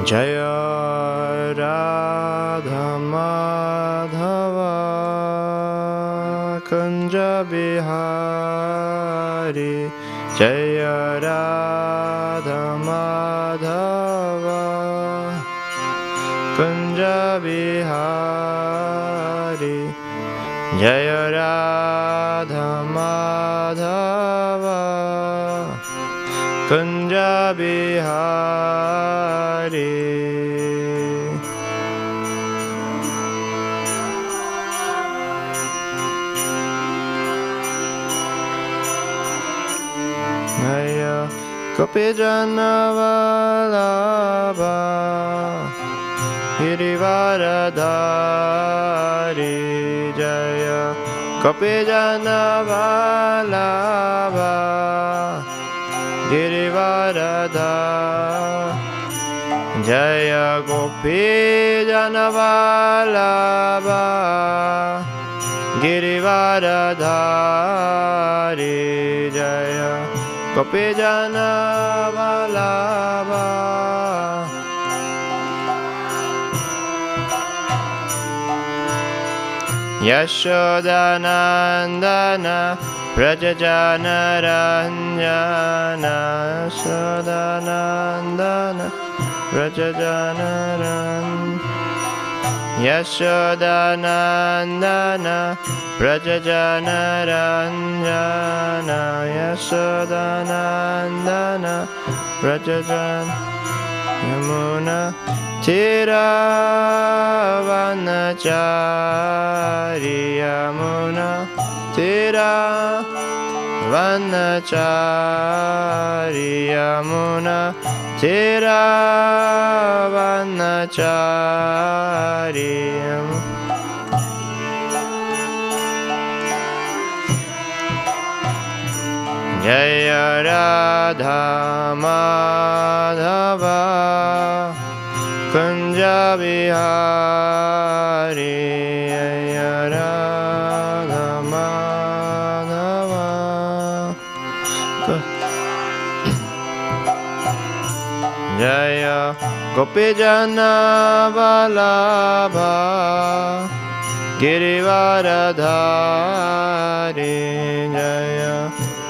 Jaya Radha Madhava Kunja Bihari Jaya Radha Madhava Kunja Bihari Jaya Radha Madhava Kunja Bihari. Jaya Gopijana Vallabha Girivaradhari Jaya Gopijana Vallabha Girivaradhari Jaya Gopijana Vallabha Girivaradhari Jaya Gopijana Vallabha Yashodanandana Prajajana Ranjana Yashodanandana Prajajana Ranjana Yashodanandana Prajajana Ranjana Yashodanandana Prajajana Yamuna Tiravanachari Yamuna Tiravanachari Yamuna Tiravanachari Jaya Radha Madhava Kunja Bihari Jaya Radha Madhava Jaya Gopijana Vallabha Girivaradhari Jaya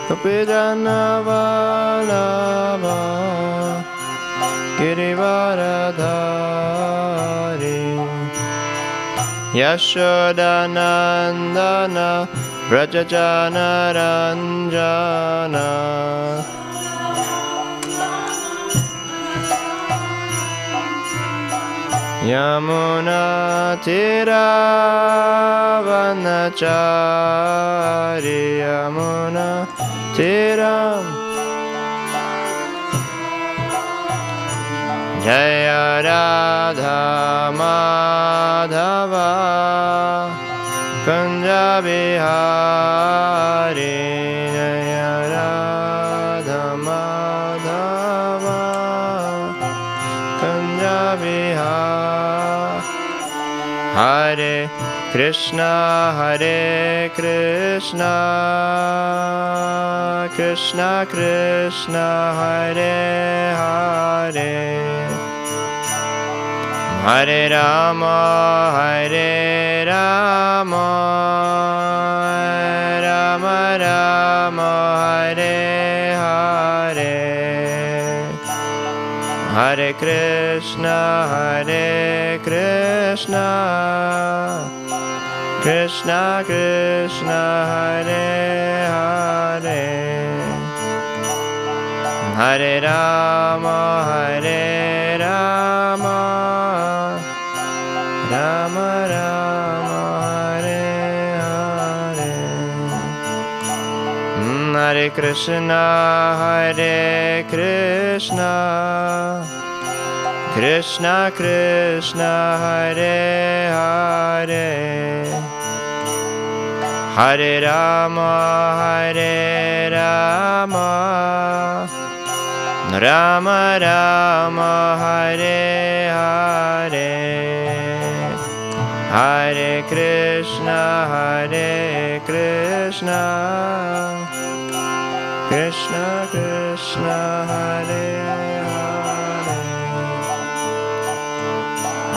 Gopijana Vallabha Girivaradhari Yashodanandana Vrajajana Ranjana Yamuna Tiravanachari Yamuna Tiram Jaya Radha Madhava Kunja Bihari Jaya Radha Madhava Kunja Bihari Hare Krishna Krishna Krishna Hare Hare Hare Rama Rama Rama Hare Hare Hare Krishna Krishna Krishna Hare Hare Hare Rama Rama Rama Rama Hare Hare Hare Krishna Krishna Krishna Hare Hare Hare Rama Rama Rama Rama Hare Hare Hare Krishna Krishna Krishna Hare Hare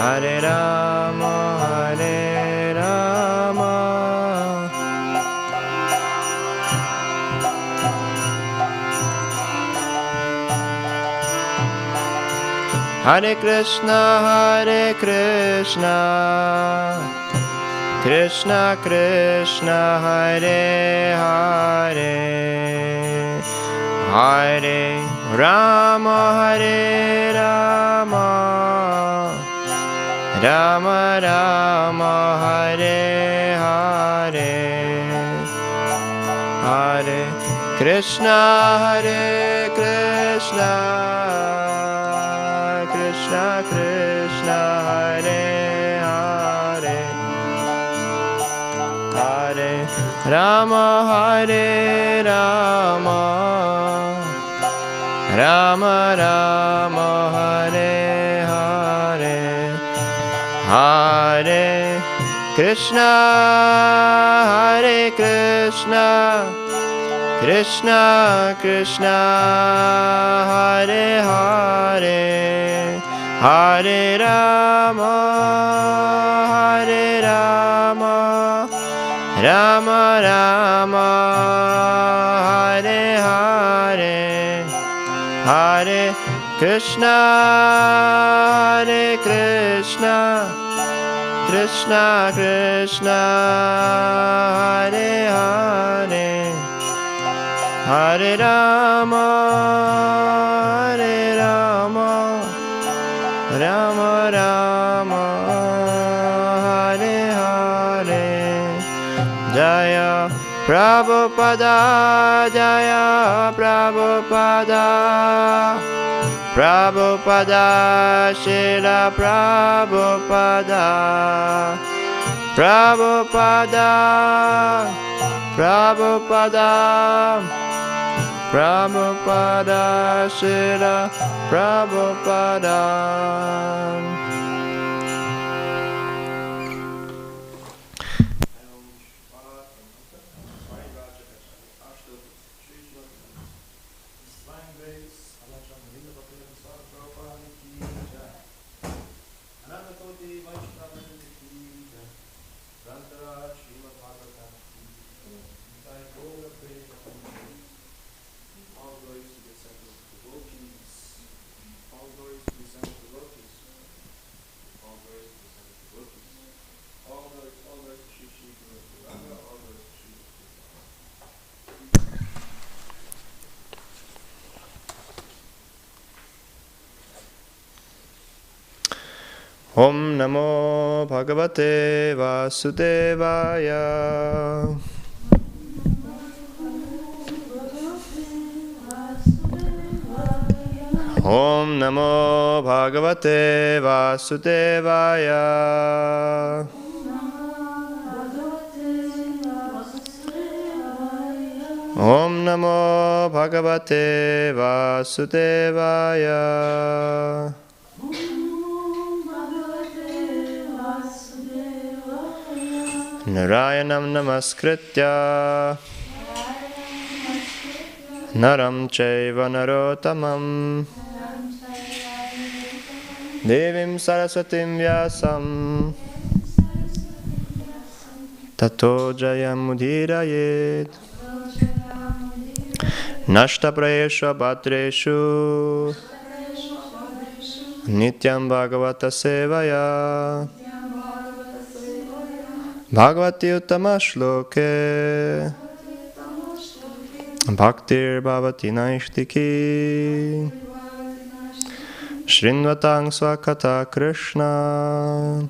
Hare Rama, Hare Rama, Hare Krishna, Hare Krishna, Krishna Krishna, Hare Hare, Hare Rama, Hare Rama, Rama Rama, Hare Hare, Hare Krishna, Hare Krishna, Krishna Krishna, Hare Hare, Hare Rama, Hare Rama, Rama Rama, Hare Hare, Hare Krishna, Hare Krishna, Krishna Krishna, Hare Hare, Hare Rama, Hare Rama, Rama Rama, Hare Hare, Hare Krishna, Hare Krishna, Krishna Krishna, Hare Hare, Hare Rama, Hare Rama, Rama Rama, Hare Hare, Jaya Prabhupada, Jaya Prabhupada, Prabhupada, Srila Prabhupada, Prabhupada, Prabhupada, Prabhupada, Srila Prabhupada. Om Namo Bhagavate Vasudevaya. Om Namo Bhagavate Vasudevaya. Om Namo Bhagavate Vasudevaya. Narayanam namaskritya naram chaiva narotamam devim saraswatim vyasam tato jayamudhirayet nashtaprayeshu bhatreshu nityam bhagavata sevaya Bhagavati uttama shloke bhaktir bhavati naishtiki shrinvatang svakata krishna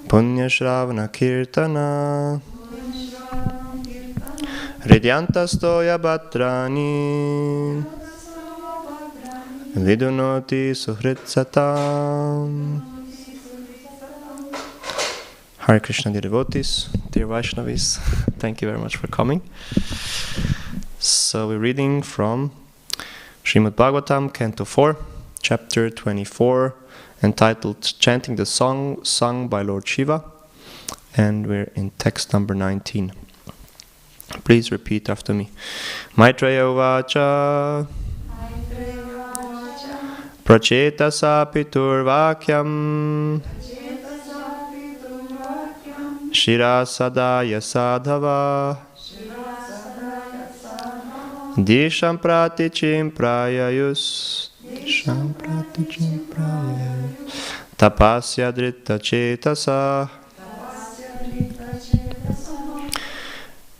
punya shravana kirtana hridyantastoya bhadrani vidunoti suhritsatam. Hare Krishna, dear devotees, dear Vaishnavis, thank you very much for coming. So we're reading from Srimad Bhagavatam, Canto 4, Chapter 24, entitled Chanting the Song Sung by Lord Shiva, and we're in text number 19. Please repeat after me. Maitreya Uvacha Pracetasa piturvakyam Shirasadaya sadhava Disham pratichim prayayus Tapasya dritta cetasa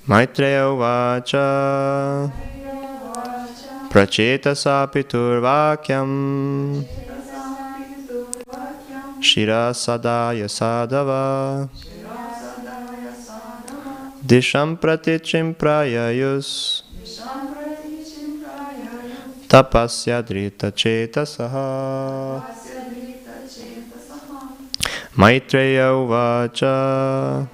Maitreya uvacha Pracetasa piturvakyam Shirasadaya sadhava Disham pratichim prayayus Tapasya drita cetasaha Maitreya uvacha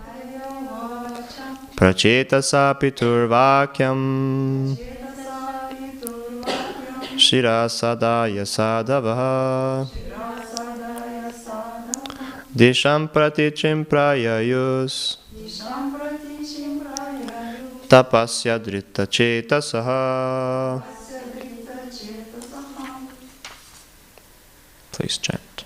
Pracetasa piturvakyam Shirasadaya sadhava Disham pratichim prayayus Tapasya drita cetasaha. Please chant.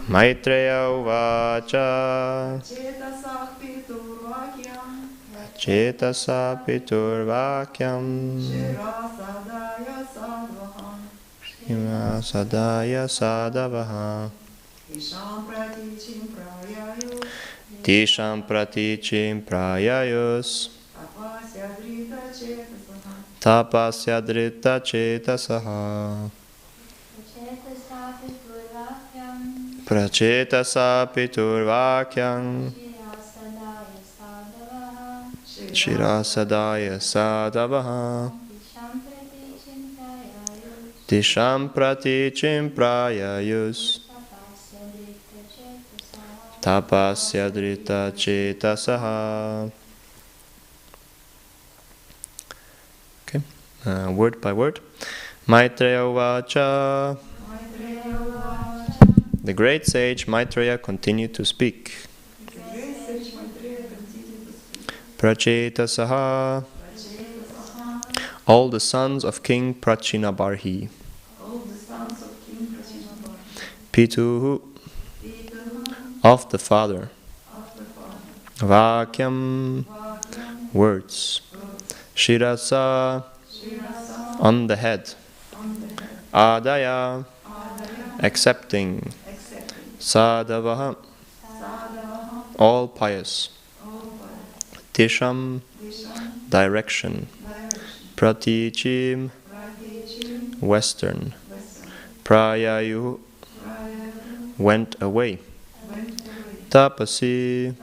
Maitreya uvacha Cetasa piturvakyam Shirasadaya sadhavaha Tisham pratichim prayayus Tapasya drita cetasaha Pracetasa piturvakyam Shirasadaya sadhavaha Tisham pratichim prayayus Tapasya drita cetasaha. Okay, word by word. Maitreya uvacha. The great sage Maitreya continued to speak. Pracetasaha. All the sons of King Prachinabarhi. Pituhu. Of the father. Vakyam. Words. Shirasa. On the head. Adaya. Accepting. Sadhavaha. All pious. Tisham. Direction. Pratichim. Western. Prayayu. Went away. Tapasi.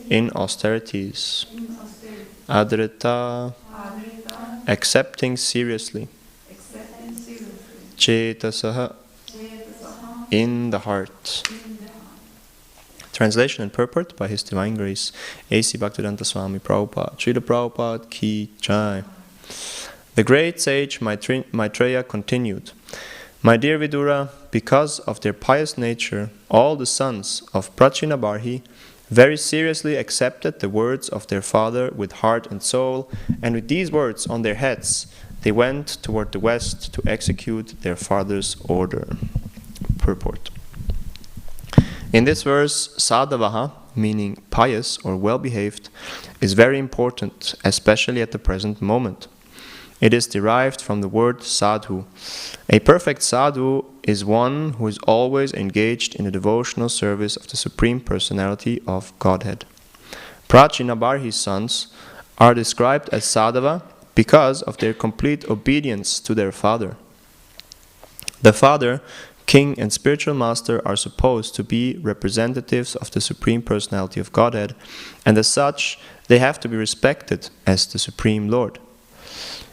In austerities. Adrita. Accepting seriously. Cetasaha. In the heart. Translation and purport by His Divine Grace A.C. Bhaktivedanta Swami Prabhupada. Srila Prabhupada Ki Jai. The great sage Maitreya continued, My dear Vidura, because of their pious nature, all the sons of Prachinabarhi very seriously accepted the words of their father with heart and soul, and with these words on their heads, they went toward the west to execute their father's order. Purport. In this verse, sadhavaha, meaning pious or well-behaved, is very important, especially at the present moment. It is derived from the word sadhu. A perfect sadhu is one who is always engaged in the devotional service of the Supreme Personality of Godhead. Prachinabarhi's sons are described as sadhava because of their complete obedience to their father. The father, king and spiritual master are supposed to be representatives of the Supreme Personality of Godhead, and as such, they have to be respected as the Supreme Lord.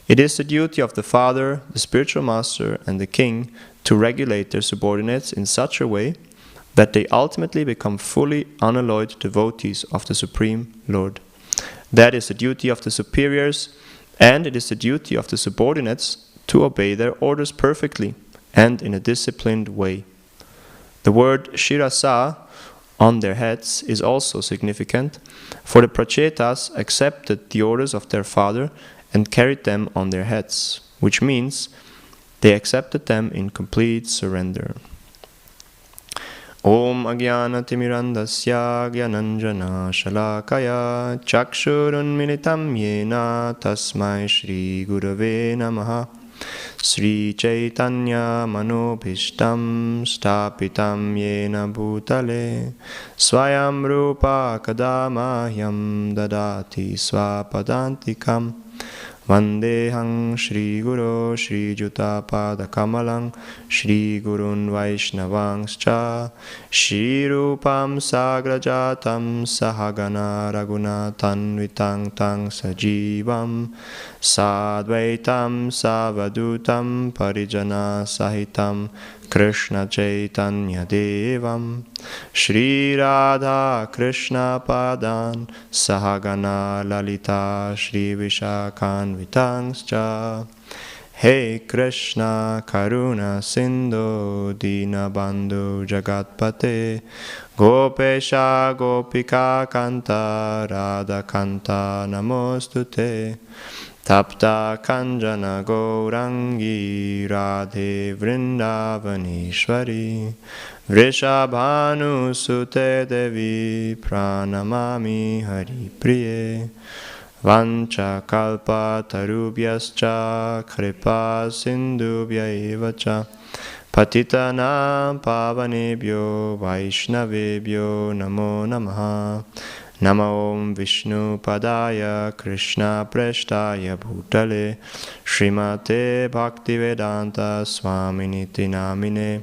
It is the duty of the father, the spiritual master, and the king to regulate their subordinates in such a way that they ultimately become fully unalloyed devotees of the Supreme Lord. That is the duty of the superiors, and it is the duty of the subordinates to obey their orders perfectly and in a disciplined way. The word shirasa, on their heads, is also significant, for the prachetas accepted the orders of their father and carried them on their heads. which means they accepted them in complete surrender. Om Agyanatimirandasya Gyananjana Shalakaya Chakshurunmilitam Yena Tasmai Shri Gurave Namaha Sri Chaitanya Manobhishtam Stapitam Yena Bhutale Swayam Rupa Kadamahyam Dadati Swapadantikam Vandehang Shri Guru Shri Juta Pada Kamalang Shri Gurun Vaishnavangscha Shri Rupam Sagrajatam Sahagana Raguna Tanvitang Tang Sajivam Sadvaitam Savadutam Parijana Sahitam Krishna Chaitanya Devam Shri Radha Krishna Padan Sahagana Lalita Shri Vishakan Vitangscha Hey Krishna Karuna Sindhu Dinabandhu Jagatpate Gopesha Gopika Kanta Radha Kanta Namostute Tapta Kanjana Gaurangi Radhe Vrindavaneshwari Vrishabhanu Sute Devi Pranamami Hari Priye Vancha Kalpa Tarubhyascha Kripa Sindhubhya Evacha Patitana Pavanebhyo Vaishnavebhyo Namo Namaha Namo Om Vishnu Padaya Krishna Preshtaya Bhutale Srimate Bhaktivedanta Swaminiti Namine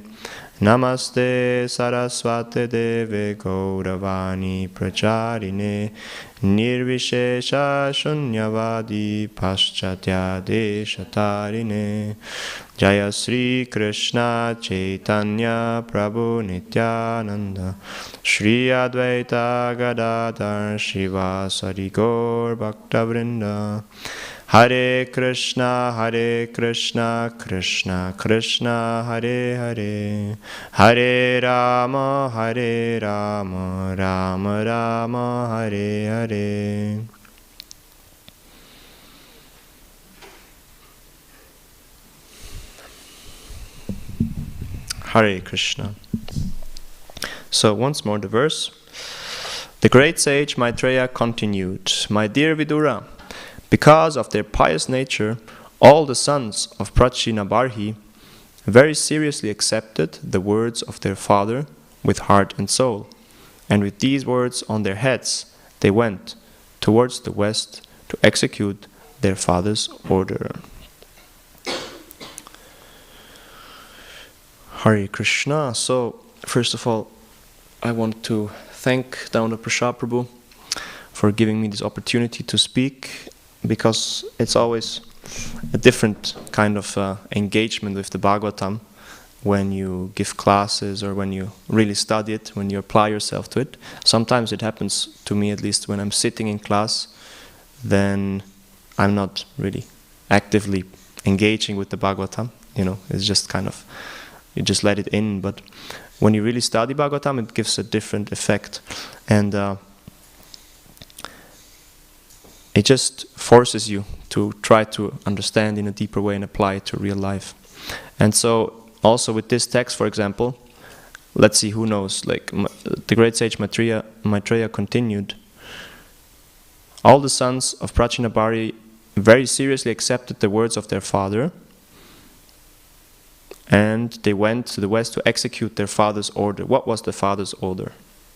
Namaste Saraswate Deve Gauravani Pracharine Nirvishesha Shunyavadi Paschatya Deshatarine Jaya Sri Krishna Chaitanya Prabhu Nityananda Shri Advaita Gadadhar Shivasari Gaur Bhaktavrinda Hare Krishna Krishna Krishna Hare Hare Hare Rama Rama Rama Hare Hare. Hare Krishna. So once more the verse. The great sage Maitreya continued, My dear Vidura, because of their pious nature, all the sons of Prachinabarhi very seriously accepted the words of their father with heart and soul, and with these words on their heads they went towards the west to execute their father's order. Hare Krishna. So, first of all, I want to thank Damodar Prasad Prabhu for giving me this opportunity to speak, because it's always a different kind of engagement with the Bhagavatam when you give classes or when you really study it, when you apply yourself to it. Sometimes it happens to me, at least when I'm sitting in class, then I'm not really actively engaging with the Bhagavatam. It's just kind of, you just let it in. But when you really study Bhagavatam, it gives a different effect. And it just forces you to try to understand in a deeper way and apply it to real life. And so, also with this text, for example, let's see, who knows, like the great sage Maitreya continued, all the sons of Prachinabhari very seriously accepted the words of their father, and they went to the west to execute their father's order. What was the father's order?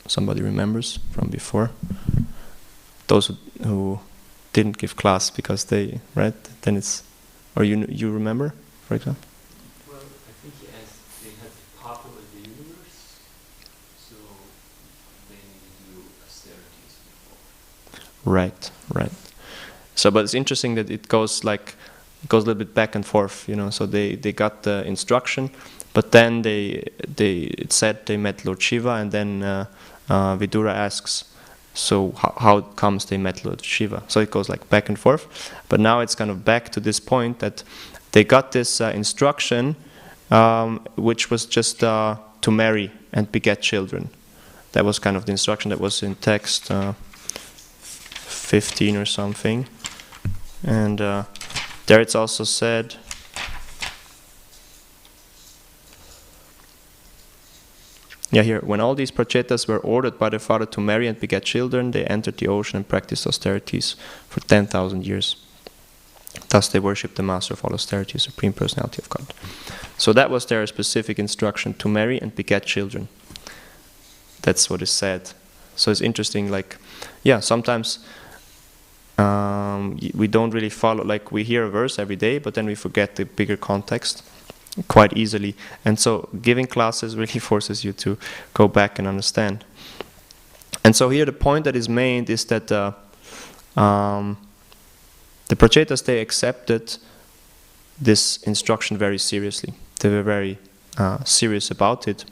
Somebody remembers from before? Those who didn't give class because they, right? Then it's, or you remember, for example? Well, I think they had to populate the universe, so they need to do austerities before. Right. So, but it's interesting that it goes a little bit back and forth, So they got the instruction, but then it said they met Lord Shiva, and then Vidura asks, so how comes they met Lord Shiva? So it goes like back and forth, but now it's kind of back to this point that they got this instruction, which was just to marry and beget children. That was kind of the instruction that was in text 15 or something, and there it's also said Yeah, here, when all these prachetas were ordered by their father to marry and beget children, they entered the ocean and practiced austerities for 10,000 years. Thus they worshipped the master of all austerity, Supreme Personality of God. So that was their specific instruction, to marry and beget children. That's what is said. So it's interesting, like, yeah, sometimes we don't really follow, like we hear a verse every day, but then we forget the bigger context quite easily. And so giving classes really forces you to go back and understand. And so here the point that is made is that the prachetas, they accepted this instruction very seriously. They were very serious about it.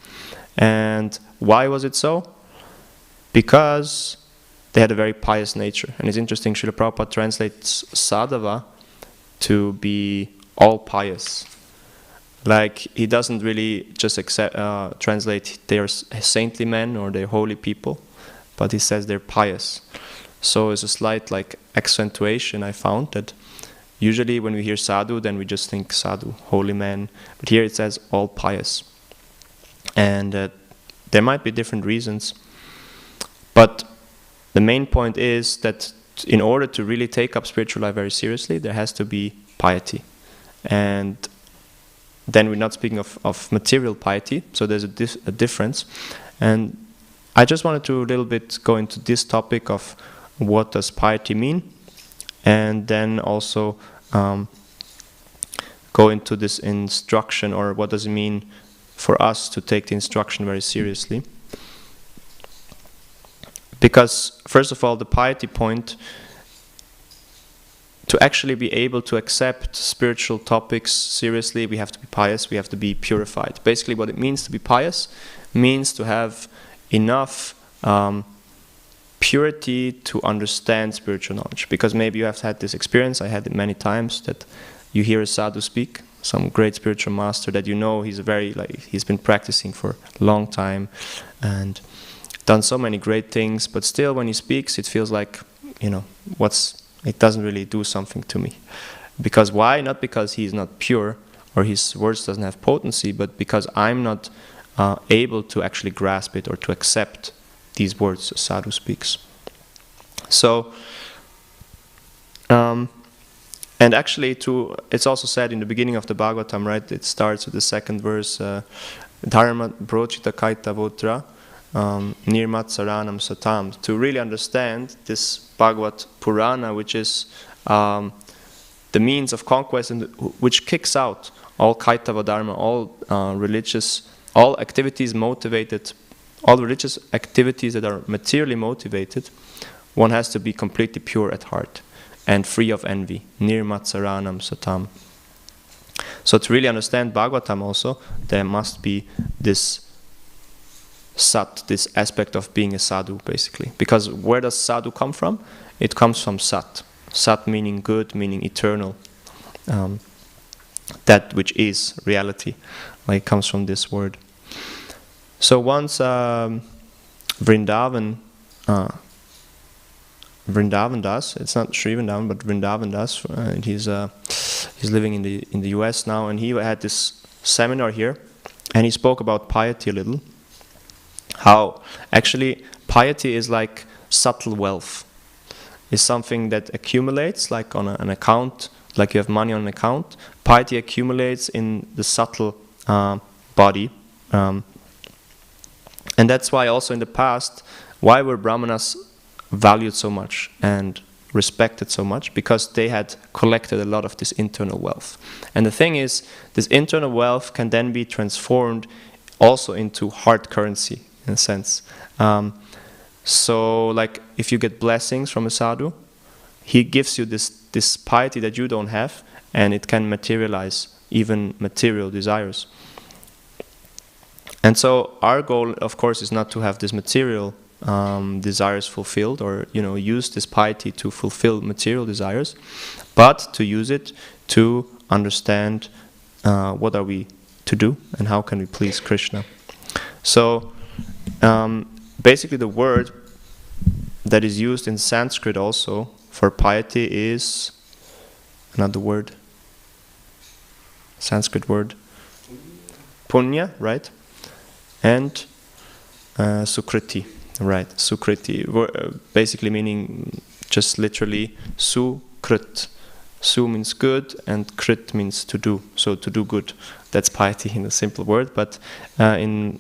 And why was it so? Because they had a very pious nature. And it's interesting, Srila Prabhupada translates sadhava to be all pious. Like, he doesn't really just translate they're saintly men or they're holy people, but he says they're pious. So it's a slight like accentuation I found, that usually when we hear sadhu, then we just think sadhu, holy man. But here it says all pious. And there might be different reasons. But the main point is that in order to really take up spiritual life very seriously, there has to be piety. And then we're not speaking of material piety, so there's a difference. And I just wanted to a little bit go into this topic of what does piety mean, and then also go into this instruction, or what does it mean for us to take the instruction very seriously. Because, first of all, the piety point, to actually be able to accept spiritual topics seriously, we have to be pious, we have to be purified. Basically, what it means to be pious means to have enough purity to understand spiritual knowledge. Because maybe you have had this experience, I had it many times, that you hear a sadhu speak, some great spiritual master that you know he's he's been practicing for a long time and done so many great things, but still when he speaks, it feels like, it doesn't really do something to me. Because why? Not because he's not pure or his words doesn't have potency, but because I'm not able to actually grasp it or to accept these words a sadhu speaks. So, and actually it's also said in the beginning of the Bhagavatam, right? It starts with the second verse, Dharma brochita kaita votra, Nirmat Saranam Satam, to really understand this Bhagavad Purana, which is the means of conquest, and which kicks out all Kaitava Dharma, all religious activities that are materially motivated. One has to be completely pure at heart and free of envy. Nirmat Saranam Satam. So to really understand Bhagavatam also, there must be this sat, this aspect of being a sadhu, basically. Because where does sadhu come from? It comes from sat. Sat meaning good, meaning eternal. That which is reality. Like, it comes from this word. So once Vrindavan Das, it's not Sri Vrindavan, but Vrindavan Das, and he's living in the US now, and he had this seminar here, and he spoke about piety a little. How actually piety is like subtle wealth. It's something that accumulates, like on an account, like you have money on an account. Piety accumulates in the subtle body. And that's why also in the past, why were Brahmanas valued so much and respected so much? Because they had collected a lot of this internal wealth. And the thing is, this internal wealth can then be transformed also into hard currency, in a sense. So like if you get blessings from a sadhu, he gives you this piety that you don't have, and it can materialize even material desires. And so our goal, of course, is not to have this material desires fulfilled, or use this piety to fulfill material desires, but to use it to understand what are we to do and how can we please Krishna. So basically the word that is used in Sanskrit also for piety is another word, Sanskrit word, punya, right? And Sukriti, right? Sukriti, basically meaning just literally Sukrit. Su means good and Krit means to do, so to do good. That's piety in a simple word, but in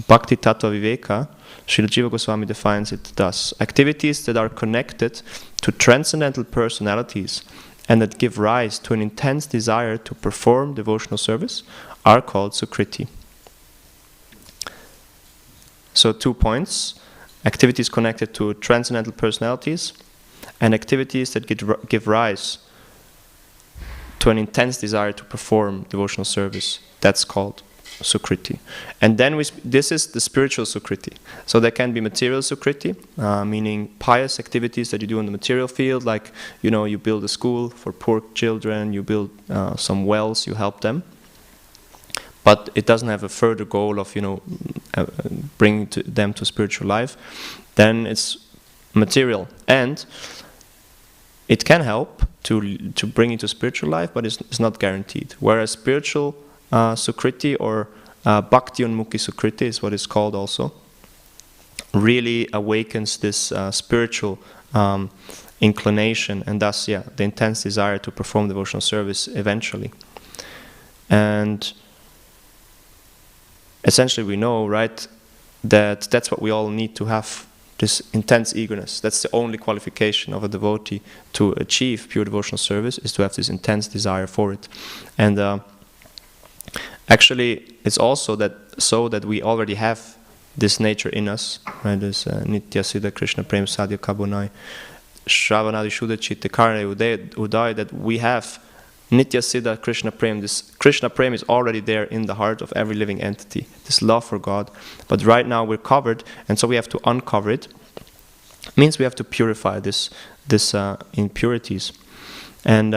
Bhakti Tattva Viveka, Srila Jiva Goswami defines it thus: activities that are connected to transcendental personalities and that give rise to an intense desire to perform devotional service are called Sukriti. So 2 points: activities connected to transcendental personalities and activities that give rise to an intense desire to perform devotional service. That's called Sukriti. And then this is the spiritual Sukriti. So there can be material Sukriti, meaning pious activities that you do in the material field, like, you build a school for poor children, you build some wells, you help them. But it doesn't have a further goal of, bringing them to spiritual life. Then it's material. And it can help to bring into spiritual life, but it's not guaranteed. Whereas spiritual Sukriti, or Bhakti Unmukhi Sukriti is what it's called also, really awakens this spiritual inclination, and thus, the intense desire to perform devotional service eventually. And essentially we know, right, that that's what we all need to have, this intense eagerness. That's the only qualification of a devotee to achieve pure devotional service, is to have this intense desire for it. And actually, it's also that we already have this nature in us, right? This Nitya Siddha Krishna Prem Sadhya Kabunai Shravanadi Shuddha Chitta Karne Uday, that we have Nitya Siddha Krishna Prem. This Krishna Prem is already there in the heart of every living entity, this love for God. But right now we're covered, and so we have to uncover it. Means we have to purify this impurities. And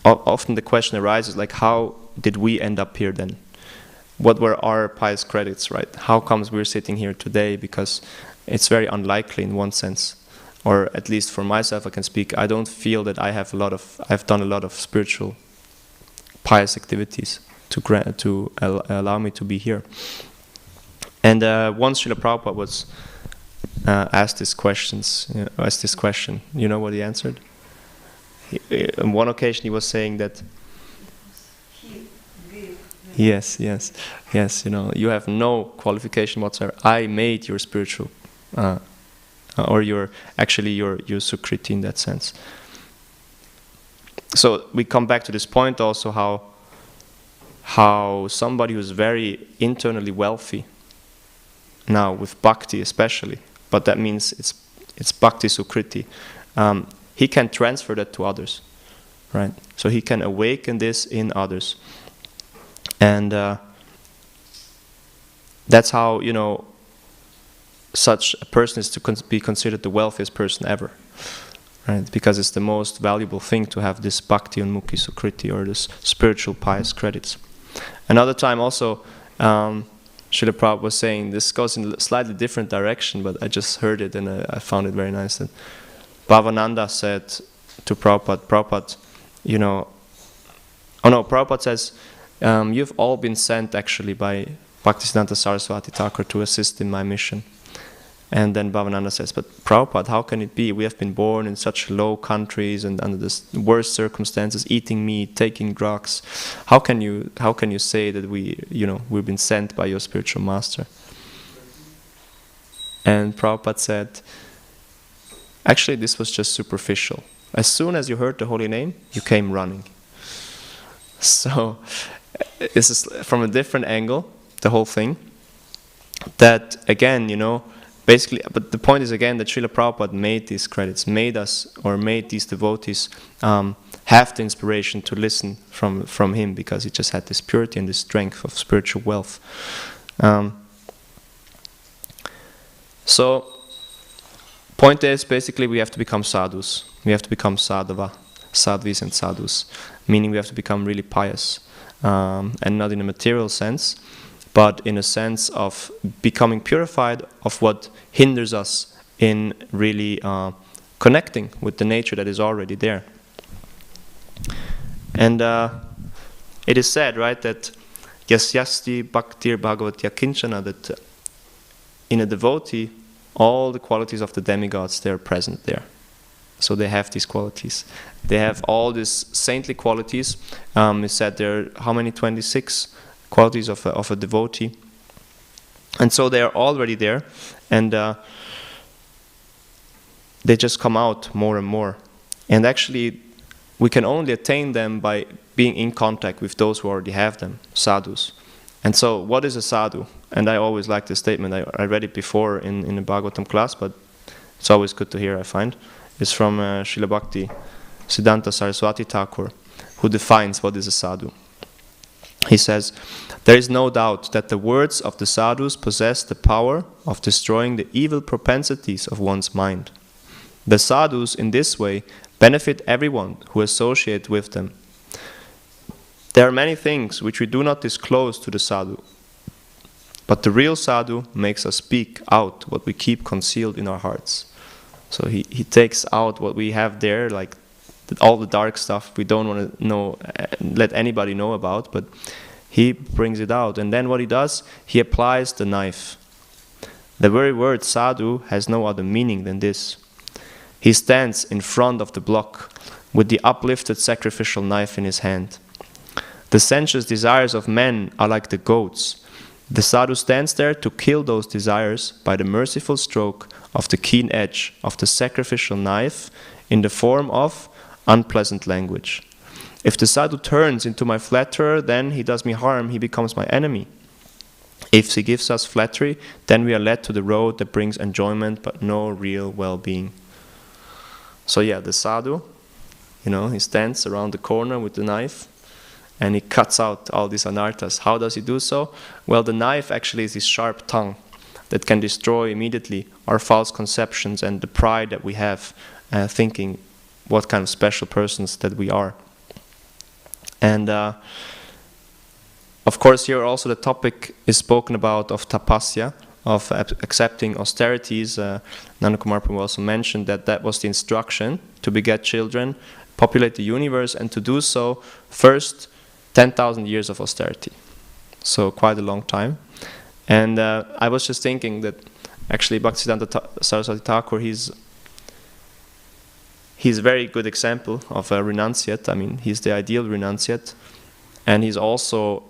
often the question arises, like, how did we end up here then? What were our pious credits, right? How comes we're sitting here today? Because it's very unlikely in one sense. Or at least for myself, I can speak, I don't feel that I've done a lot of spiritual pious activities to allow me to be here. And once Srila Prabhupada was asked this question, you know what he answered? On one occasion he was saying that, yes, you have no qualification whatsoever. I made your spiritual, or your Sukriti in that sense. So we come back to this point also, how somebody who's very internally wealthy, now with bhakti especially, but that means it's bhakti Sukriti, he can transfer that to others, right? So he can awaken this in others. And that's how, such a person is to be considered the wealthiest person ever, right? Because it's the most valuable thing to have this Bhakti Unmukhi Sukriti, or this spiritual pious credits. Another time also, Srila Prabhupada was saying, this goes in a slightly different direction, but I just heard it and I found it very nice, that Bhavananda said to Prabhupada, Prabhupada says, you've all been sent actually by Bhaktisiddhanta Saraswati Thakur to assist in my mission. And then Bhavananda says, but Prabhupada, how can it be? We have been born in such low countries and under the worst circumstances, eating meat, taking drugs. How can you say that we've been sent by your spiritual master? And Prabhupada said, actually this was just superficial. As soon as you heard the holy name, you came running. So this is from a different angle, the whole thing. That again, basically, but the point is again that Srila Prabhupada made these credits, made these devotees have the inspiration to listen from him, because he just had this purity and this strength of spiritual wealth. So, point is, basically we have to become sadhus. We have to become sadhvis and sadhus, meaning we have to become really pious, and not in a material sense, but in a sense of becoming purified of what hinders us in really connecting with the nature that is already there. And it is said, right, that yasyasti bhaktir bhagavatya kinchana, that in a devotee, all the qualities of the demigods, they're present there. So they have these qualities. They have all these saintly qualities. It said there are, how many? 26 qualities of a devotee. And so they are already there. And they just come out more and more. And actually, we can only attain them by being in contact with those who already have them, sadhus. And so, what is a sadhu? And I always like this statement. I read it before in the Bhagavatam class, but it's always good to hear, I find. It's from Srila Bhakti Siddhanta Saraswati Thakur, who defines what is a sadhu. He says, there is no doubt that the words of the sadhus possess the power of destroying the evil propensities of one's mind. The sadhus, in this way, benefit everyone who associates with them. There are many things which we do not disclose to the sadhu, but the real sadhu makes us speak out what we keep concealed in our hearts. So he takes out what we have there, like all the dark stuff we don't want to know, let anybody know about, but he brings it out. And then what he does, he applies the knife. The very word sadhu has no other meaning than this. He stands in front of the block with the uplifted sacrificial knife in his hand. The sensuous desires of men are like the goats. The sadhu stands there to kill those desires by the merciful stroke of the keen edge of the sacrificial knife in the form of unpleasant language. If the sadhu turns into my flatterer, then he does me harm, he becomes my enemy. If he gives us flattery, then we are led to the road that brings enjoyment but no real well-being. So yeah, the sadhu, he stands around the corner with the knife and he cuts out all these anarthas. How does he do so? Well, the knife actually is his sharp tongue that can destroy immediately our false conceptions and the pride that we have, thinking what kind of special persons that we are. And of course here also the topic is spoken about of tapasya, of accepting austerities. Nanda Kumar Prabhu also mentioned that was the instruction to beget children, populate the universe, and to do so first 10,000 years of austerity. So quite a long time. And I was just thinking that actually Bhaktisiddhanta Saraswati Thakur, he's a very good example of a renunciate. I mean, he's the ideal renunciate. And he's also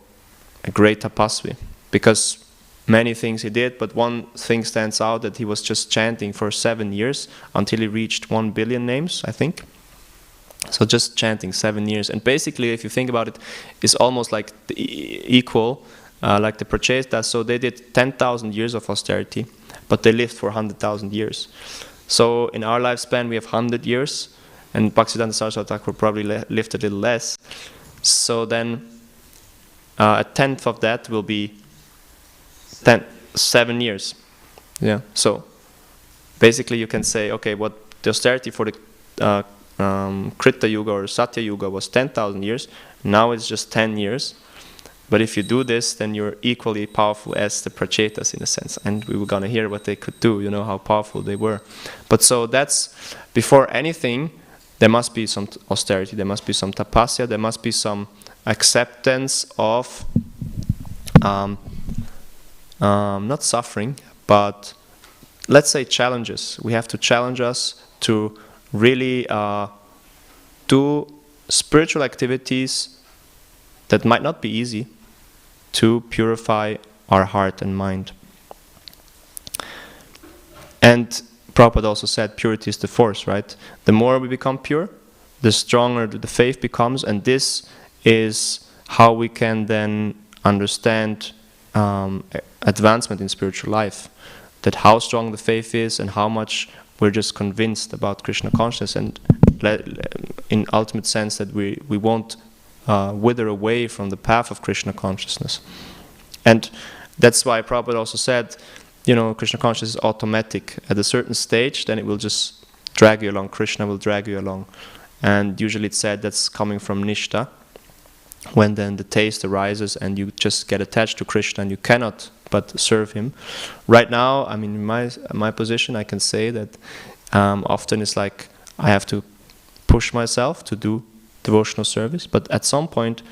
a great tapasvi, because many things he did, but one thing stands out, that he was just chanting for 7 years until he reached 1 billion names, I think. So just chanting 7 years. And basically, if you think about it, it's almost like equal, like the Prachetas. So they did 10,000 years of austerity, but they lived for 100,000 years. So in our lifespan, we have 100 years, and Bhaktisiddhanta Saraswati Thakur probably lived a little less. So then a tenth of that will be 7 years. Yeah. So basically, you can say, okay, what the austerity for the Krita Yuga or Satya Yuga was 10,000 years. Now it's just 10 years. But if you do this, then you're equally powerful as the Prachetas in a sense. And we were going to hear what they could do, how powerful they were. But so that's, before anything, there must be some austerity, there must be some tapasya, there must be some acceptance of, not suffering, but let's say challenges. We have to challenge us to really do spiritual activities that might not be easy, to purify our heart and mind. And Prabhupada also said purity is the force, right? The more we become pure, the stronger the faith becomes, and this is how we can then understand advancement in spiritual life, that how strong the faith is and how much we're just convinced about Krishna consciousness, and in ultimate sense that we won't wither away from the path of Krishna consciousness. And that's why Prabhupada also said, Krishna consciousness is automatic. At a certain stage, then it will just drag you along. Krishna will drag you along. And usually it's said that's coming from Nishta, when then the taste arises and you just get attached to Krishna and you cannot but serve him. Right now, I mean, in my position, I can say that often it's like I have to push myself to do devotional service, but at some point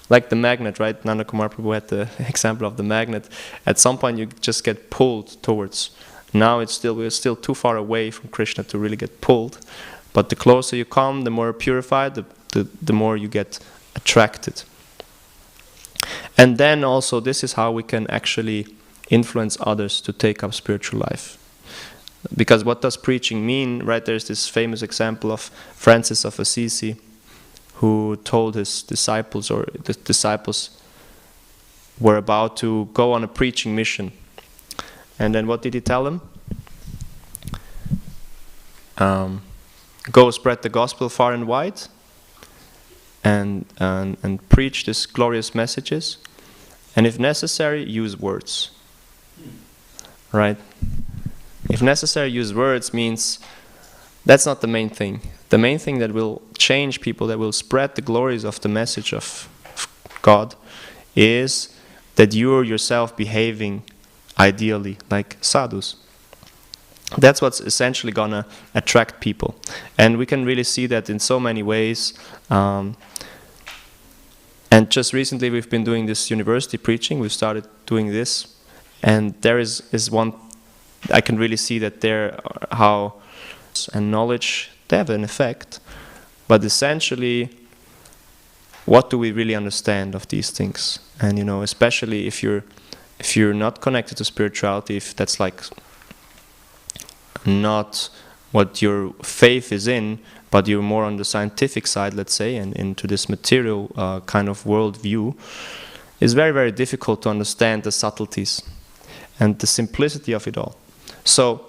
like the magnet, right? Nanda Kumar Prabhu had the example of the magnet. At some point you just get pulled towards. Now we're still too far away from Krishna to really get pulled. But the closer you come, the more purified, the more you get attracted. And then also, this is how we can actually influence others to take up spiritual life. Because what does preaching mean, right? There's this famous example of Francis of Assisi, who told his disciples, or the disciples were about to go on a preaching mission. And then what did he tell them? Go spread the gospel far and wide, and preach these glorious messages, and if necessary, use words. Right? If necessary, use words means that's not the main thing. The main thing that will change people, that will spread the glories of the message of God, is that you're yourself behaving ideally like sadhus. That's what's essentially gonna attract people. And we can really see that in so many ways. And just recently we've been doing this university preaching. We've started doing this. And there is one, I can really see that there, how and knowledge, they have an effect. But essentially, what do we really understand of these things? And especially if you're not connected to spirituality, if that's like not what your faith is in, but you're more on the scientific side, let's say, and into this material kind of worldview, it's very, very difficult to understand the subtleties and the simplicity of it all. So,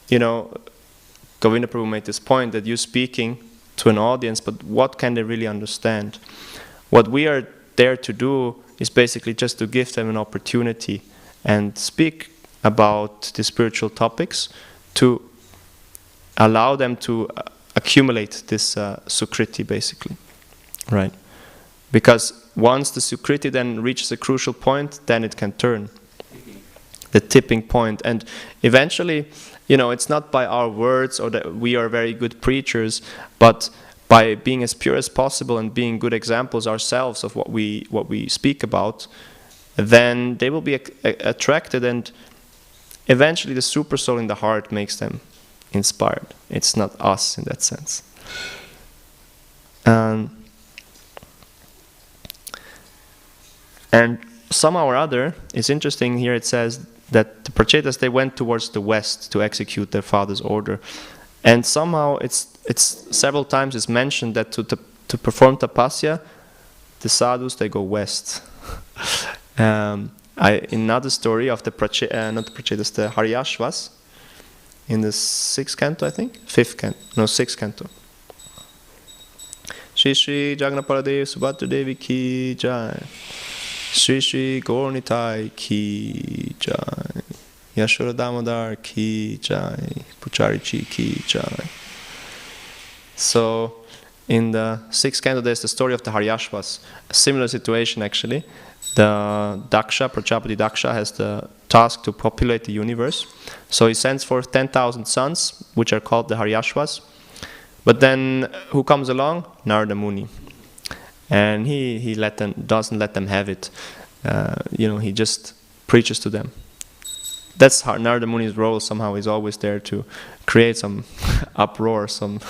Govinda Prabhu made this point that you're speaking to an audience, but what can they really understand? What we are there to do is basically just to give them an opportunity and speak about the spiritual topics, to allow them to accumulate this sukriti, basically, right? Because once the sukriti then reaches a crucial point, then it can turn. The tipping point. And eventually, it's not by our words or that we are very good preachers, but by being as pure as possible and being good examples ourselves of what we speak about, then they will be attracted, and eventually the super soul in the heart makes them inspired. It's not us in that sense. And somehow or other, it's interesting here, it says that the Prachetas, they went towards the west to execute their father's order. And somehow it's several times it's mentioned that to perform tapasya, the sadhus, they go west. Another story of the not the Prachetas, the Haryashvas, in the 6th canto, I think? 5th canto. No, 6th canto. Shri Shri Jagannath Subhadra Devi ki jai. Shri Shri Gaurnitai ki jai. Yashoda Damodar ki jai. Pucharichi ki jai. So, in the 6th canto, there's the story of the Haryashvas. A similar situation, actually. The Daksha, Prajapati Daksha, has the task to populate the universe. So he sends forth 10,000 sons, which are called the Haryashvas. But then, who comes along? Narada Muni. And he doesn't let them have it. He just preaches to them. That's how Narada Muni's role somehow is always there to create some uproar, some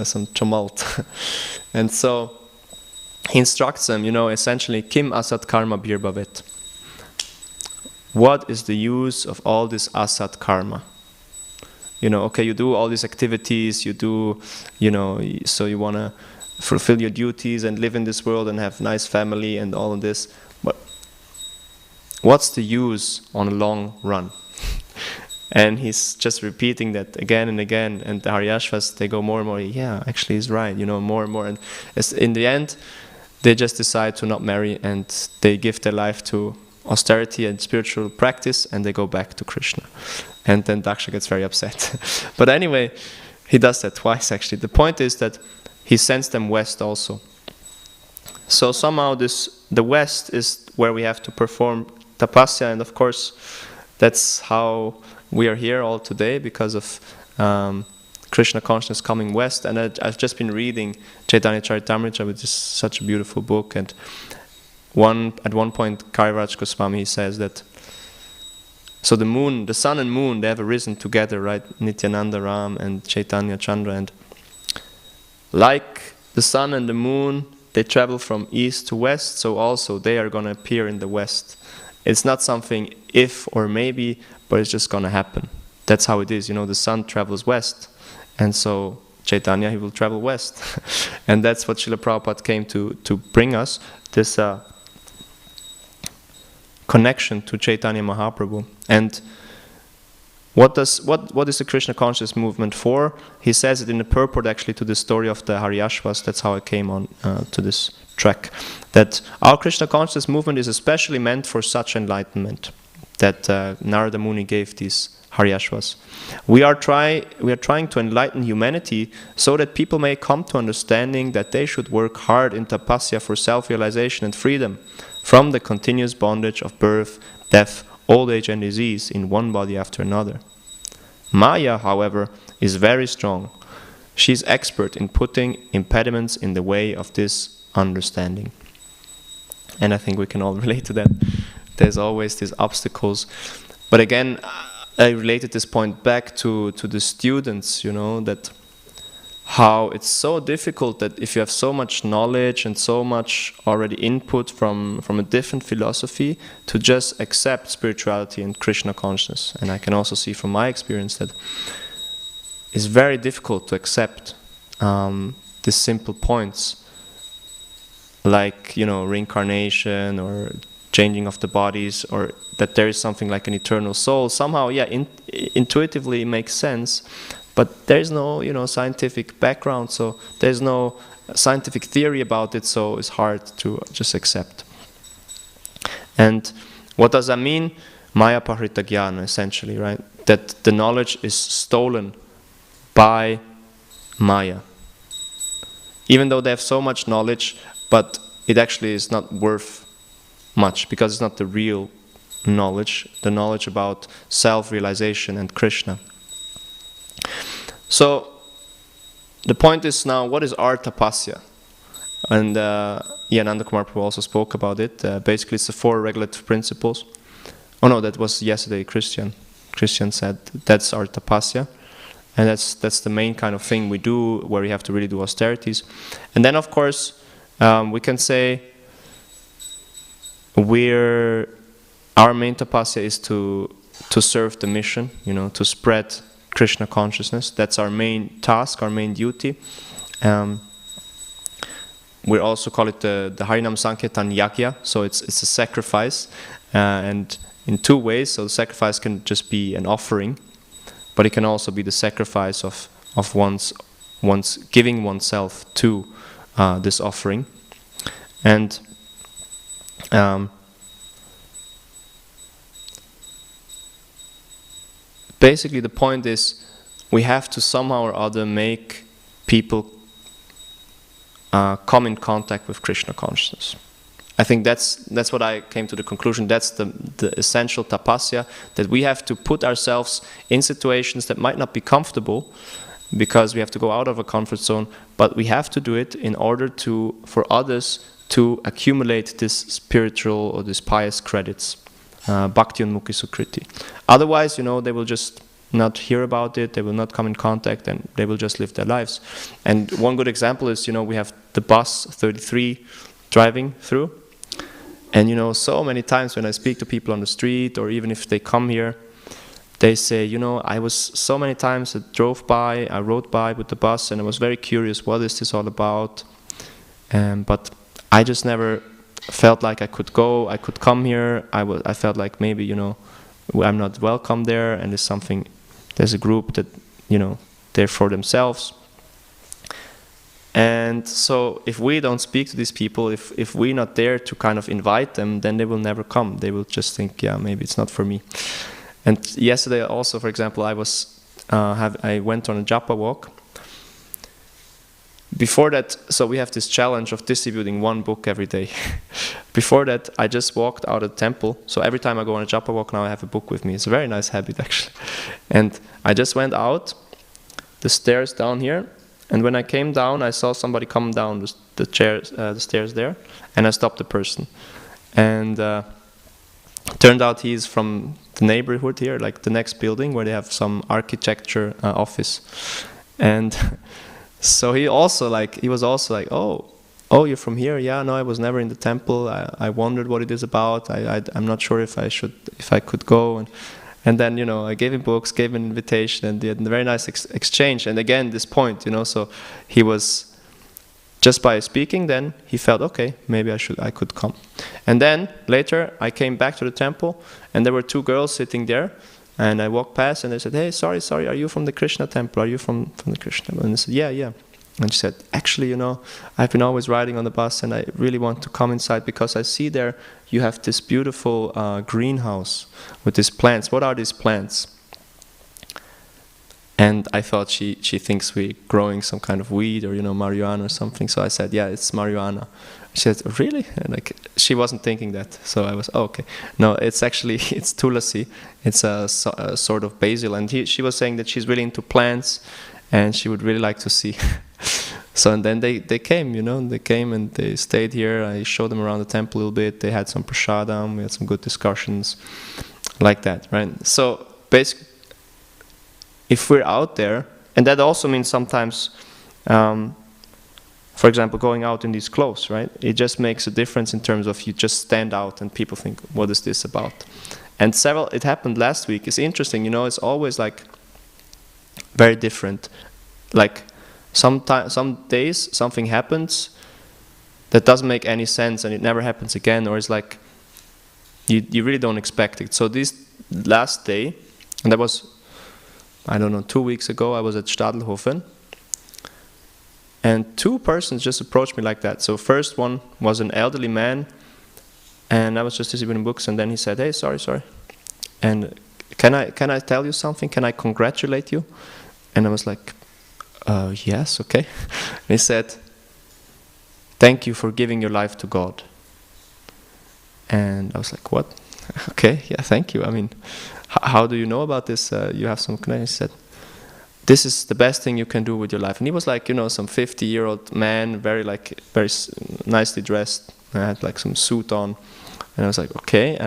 some tumult. And so he instructs them, essentially, Kim asat karma birbhavet. What is the use of all this asat karma? You do all these activities, so you want to fulfill your duties and live in this world and have nice family and all of this. But what's the use on a long run? And he's just repeating that again and again. And the Haryashvas, they go more and more, yeah, actually he's right, more and more. And in the end, they just decide to not marry, and they give their life to austerity and spiritual practice, and they go back to Krishna. And then Daksha gets very upset. But anyway, he does that twice, actually. The point is that he sends them west also. So somehow the west is where we have to perform tapasya, and of course, that's how we are here all today, because of Krishna consciousness coming west. And I've just been reading Chaitanya Charitamrita, which is such a beautiful book. And at one point, Kaivaraj Goswami says that, so the sun and moon, they have arisen together, right? Nityananda Ram and Chaitanya Chandra. And like the sun and the moon, they travel from east to west, so also they are going to appear in the west. It's not something if or maybe, but it's just going to happen. That's how it is. The sun travels west, and so Chaitanya, he will travel west. And that's what Srila Prabhupada came to bring us, this connection to Chaitanya Mahaprabhu. And what is the Krishna conscious movement for? He says it in the purport actually to the story of the Haryashvas. That's how I came on to this track. That our Krishna conscious movement is especially meant for such enlightenment that Narada Muni gave these Haryashvas. We are trying to enlighten humanity so that people may come to understanding that they should work hard in tapasya for self-realization and freedom from the continuous bondage of birth, death, old age and disease in one body after another. Maya, however, is very strong. She is expert in putting impediments in the way of this understanding. And I think we can all relate to that. There's always these obstacles. But again, I related this point back to the students, that how it's so difficult that if you have so much knowledge and so much already input from a different philosophy, to just accept spirituality and Krishna consciousness. And I can also see from my experience that it's very difficult to accept these simple points, like reincarnation or changing of the bodies, or that there is something like an eternal soul. Somehow, intuitively it makes sense. But there's no, scientific background, so there's no scientific theory about it, so it's hard to just accept. And what does that mean? Maya pahrita jnana, essentially, right? That the knowledge is stolen by Maya. Even though they have so much knowledge, but it actually is not worth much, because it's not the real knowledge, the knowledge about self-realization and Krishna. So, the point is now, what is our tapasya? And Nanda Kumar Prabhu also spoke about it. Basically, it's the 4 regulative principles. Oh no, that was yesterday Christian. Christian said that's our tapasya. And that's the main kind of thing we do, where we have to really do austerities. And then, of course, we can say our main tapasya is to serve the mission, to spread Krishna consciousness. That's our main task, our main duty. We also call it the Harinam Sankirtan Yagya, so it's a sacrifice, and in 2 ways. So the sacrifice can just be an offering, but it can also be the sacrifice of one's giving oneself to this offering. And basically, the point is, we have to somehow or other make people come in contact with Krishna consciousness. I think that's what I came to the conclusion. That's the essential tapasya, that we have to put ourselves in situations that might not be comfortable, because we have to go out of a comfort zone, but we have to do it in order for others to accumulate this spiritual or this pious credits. Bhakti Unmukhi Sukriti. Otherwise, they will just not hear about it, they will not come in contact, and they will just live their lives. And one good example is, we have the bus 33 driving through. And, so many times when I speak to people on the street, or even if they come here, they say, I was so many times I rode by with the bus, and I was very curious, what is this all about? But I just never felt like I could come here. I felt like maybe, I'm not welcome there, and there's a group that, they're for themselves. And so if we don't speak to these people, if we're not there to kind of invite them, then they will never come. They will just think, maybe it's not for me. And yesterday also, for example, I went on a japa walk. Before that, so we have this challenge of distributing 1 book every day. Before that, I just walked out of the temple. So every time I go on a japa walk now, I have a book with me. It's a very nice habit, actually. And I just went out, the stairs down here. And when I came down, I saw somebody come down the stairs there, and I stopped the person. And turned out he's from the neighborhood here, like the next building where they have some architecture office. And so he was also like, oh, you're from here? Yeah, no, I was never in the temple. I wondered what it is about. I'm not sure if I could go. And then, I gave him books, gave him an invitation, and they had a very nice exchange. And again, this point, so he was, just by speaking, then he felt, okay, maybe I could come. And then later I came back to the temple, and there were two girls sitting there, and I walked past, and they said, hey, sorry, are you from the Krishna temple? Are you from the Krishna temple? And I said, yeah. And she said, actually, I've been always riding on the bus, and I really want to come inside because I see there you have this beautiful greenhouse with these plants. What are these plants? And I thought she thinks we're growing some kind of weed or, marijuana or something. So I said, yeah, it's marijuana. She said, really? And she wasn't thinking that. So I was, okay. No, it's tulasi. It's a sort of basil. And she was saying that she's really into plants and she would really like to see. So and then they came, they came and they stayed here. I showed them around the temple a little bit. They had some prasadam. We had some good discussions like that, right? So basically, if we're out there, and that also means sometimes, for example, going out in these clothes, right? It just makes a difference in terms of you just stand out and people think, what is this about? And it happened last week. It's interesting, it's always like very different. Like some days something happens that doesn't make any sense and it never happens again, or it's like you really don't expect it. So this last day, and that was, I don't know, 2 weeks ago, I was at Stadelhofen, and two persons just approached me like that. So first one was an elderly man, and I was just distributing books, and then he said, hey, sorry, and can I tell you something? Can I congratulate you? And I was like, yes, okay. And he said, thank you for giving your life to God. And I was like, what? Okay, yeah, thank you. I mean, how do you know about this? You have some connection. He said, this is the best thing you can do with your life. And he was like, some 50-year-old man, very nicely dressed. I had like some suit on. And I was like, okay,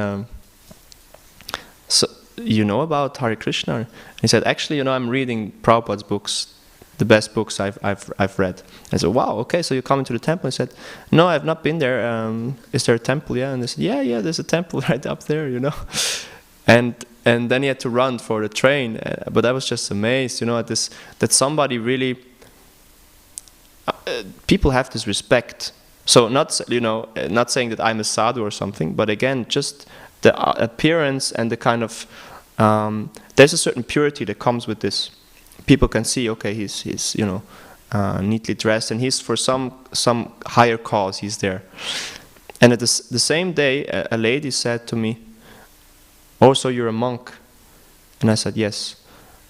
so you know about Hare Krishna? And he said, actually, I'm reading Prabhupada's books, the best books I've read. I said, wow, okay, so you're coming to the temple? He said, no, I've not been there. Is there a temple? Yeah. And they said, yeah, there's a temple right up there, And then he had to run for the train. But I was just amazed, at this, that somebody really, people have this respect. So not saying that I'm a sadhu or something, but again, just the appearance and the kind of, there's a certain purity that comes with this. People can see, okay, he's neatly dressed, and he's for some higher cause, he's there. And at the same day, a lady said to me, oh, so you're a monk? And I said, yes.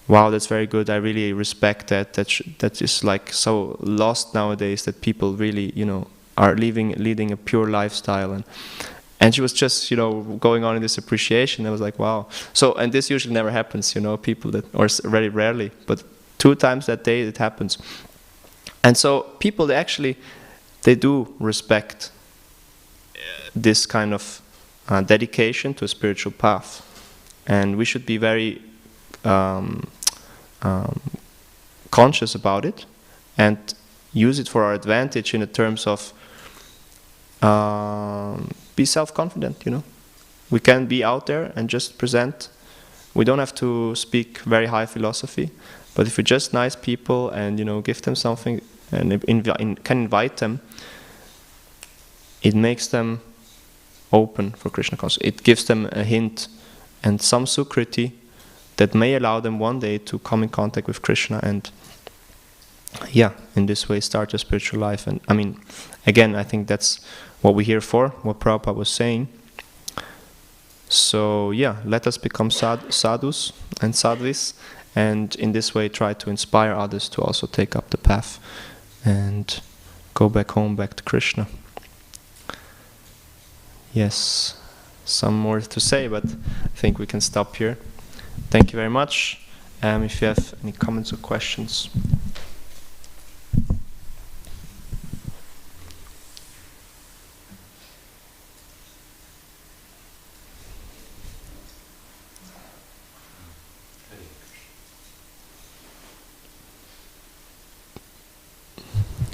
Wow, that's very good. I really respect that. That is like so lost nowadays, that people really, are leading a pure lifestyle. And she was just, going on in this appreciation. I was like, wow. So, and this usually never happens, people that, or very rarely, but 2 times that day it happens. And so people, they do respect this kind of dedication to a spiritual path. And we should be very conscious about it and use it for our advantage in the terms of be self-confident, We can be out there and just present. We don't have to speak very high philosophy, but if we're just nice people and, give them something and can invite them, it makes them open for Krishna consciousness. It gives them a hint and some sukriti that may allow them one day to come in contact with Krishna and, in this way start a spiritual life. And I mean, again, I think that's what we're here for, what Prabhupada was saying. So let us become sadhus and sadhvis, and in this way try to inspire others to also take up the path and go back home, back to Krishna. Yes, some more to say, but I think we can stop here. Thank you very much. If you have any comments or questions.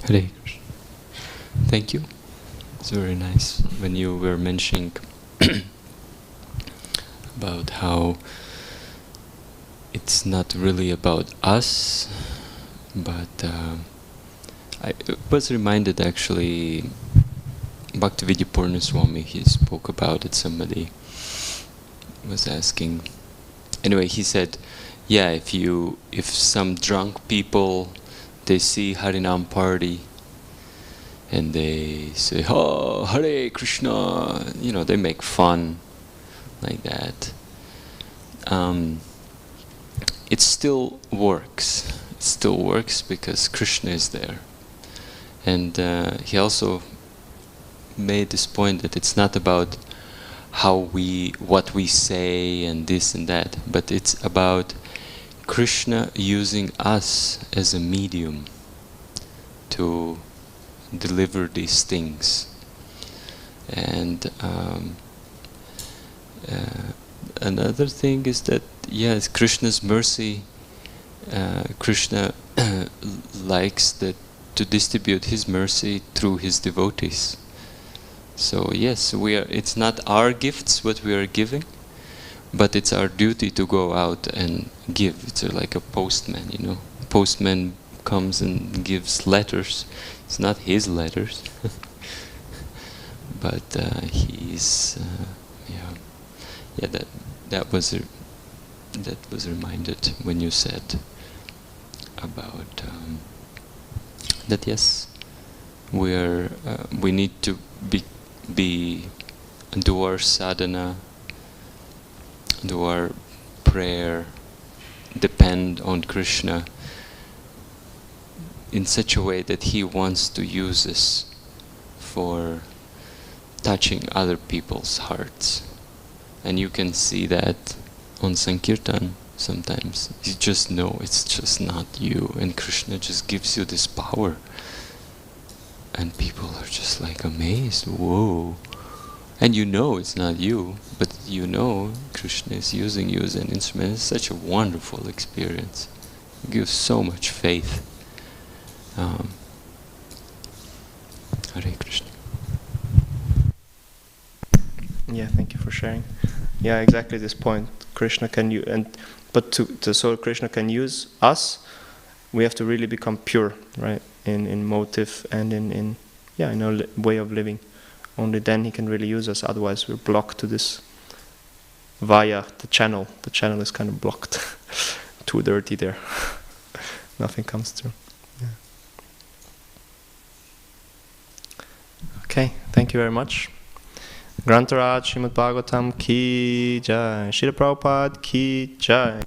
Hare Krishna. Thank you. It's very nice when you were mentioning about how it's not really about us, but I was reminded actually, Bhaktivedipurna Swami, he spoke about it, somebody was asking. Anyway, he said, yeah, if some drunk people, they see Harinam party and they say, oh, Hare Krishna, you know, they make fun like that. It still works. It still works because Krishna is there. And he also made this point that it's not about what we say and this and that, but it's about Krishna using us as a medium to deliver these things. And another thing is that, yes, Krishna's mercy, Krishna likes to distribute his mercy through his devotees. So yes, it's not our gifts what we are giving, but it's our duty to go out and give. It's like a postman, you know. Postman comes and gives letters. It's not his letters, but he's that was reminded when you said about that. Yes, we need to do our sadhana, do our prayer, depend on Krishna in such a way that he wants to use us for touching other people's hearts. And you can see that on Sankirtan sometimes. You just know it's just not you, and Krishna just gives you this power. And people are just like amazed, whoa. And you know it's not you, but you know Krishna is using you as an instrument. It's such a wonderful experience. It gives so much faith. Hare Krishna. Yeah, thank you for sharing. Yeah, exactly this point. Krishna can use, so Krishna can use us. We have to really become pure, right? In motive and in our way of living. Only then he can really use us. Otherwise, we're blocked to this via the channel. The channel is kind of blocked, too dirty there. Nothing comes through. Yeah. Okay, thank you very much. Grantaraj Srimad Bhagavatam ki jai. Srila Prabhupada ki jai.